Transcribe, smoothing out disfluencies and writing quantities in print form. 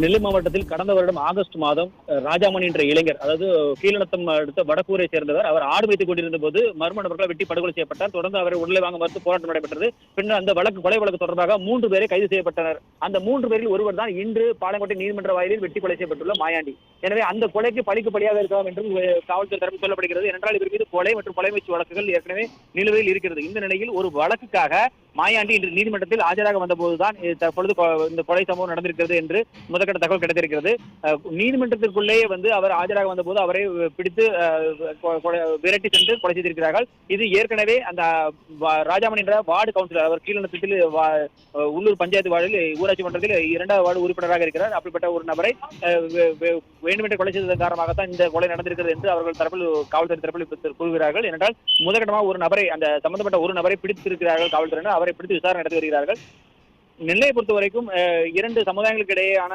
நெல்லை மாவட்டத்தில் கடந்த வருடம் ஆகஸ்ட் மாதம் ராஜாமணி என்ற இளைஞர், அதாவது கீழநத்தம் அடுத்த வடக்கூரை சேர்ந்தவர், அவர் ஆடு வைத்துக் கொண்டிருந்த போது மர்ம நபர்களால் வெட்டி படுகொலை செய்யப்பட்டார். தொடர்ந்து அவரை உடலை வாங்க மறுத்து போராட்டம் நடைபெற்றது. பின்னர் அந்த கொலை வழக்கு தொடர்பாக 3 பேரை கைது செய்யப்பட்டனர். அந்த 3 பேரில் ஒருவர் தான் இன்று பாளையங்கோட்டை நீதிமன்ற வாயிலில் வெட்டி கொலை செய்யப்பட்டுள்ள மாயாண்டி. எனவே அந்த கொலைக்கு பழிக்கு பலியாக இருக்கலாம் என்றும் காவல்துறை தரப்பு சொல்லப்படுகிறது. ஏனென்றால் இவர் மீது கொலை மற்றும் கொலை முயற்சி வழக்குகள் ஏற்கனவே நிலுவையில் இருக்கிறது. இந்த நிலையில் ஒரு வழக்குக்காக மாயாண்டி இன்று நீதிமன்றத்தில் ஆஜராக வந்தபோதுதான் தற்பொழுது இந்த கொலை சம்பவம் நடந்திருக்கிறது என்று முதற்கட்ட தகவல் கிடைத்திருக்கிறது. நீதிமன்றத்திற்குள்ளேயே அவர் ஆஜராக வந்தபோது அவரை பிடித்து விரட்டி சென்று கொலை செய்திருக்கிறார்கள். இது ஏற்கனவே அந்த ராஜாமணி என்ற வார்டு கவுன்சிலர், அவர் கீழநத்தத்தில் உள்ளூர் பஞ்சாயத்து வார்டில் ஊராட்சி மன்றத்தில் 2வது வார்டு உறுப்பினராக இருக்கிறார். அப்படிப்பட்ட ஒரு நபரை வேண்டுமென்றே கொலை செய்ததன் காரணமாகத்தான் இந்த கொலை நடந்திருக்கிறது என்று அவர்கள் தரப்பில் காவல்துறை தரப்பில் கூறுகிறார்கள். ஏனென்றால் முதற்கட்டமாக ஒரு நபரை, அந்த சம்பந்தப்பட்ட ஒரு நபரை பிடித்திருக்கிறார்கள் காவல்துறையினர். அவரை பிடித்து விசாரணை நடத்தி வருகிறார்கள். நெல்லையை பொறுத்த வரைக்கும் 2 சமுதாயங்களுக்கு இடையேயான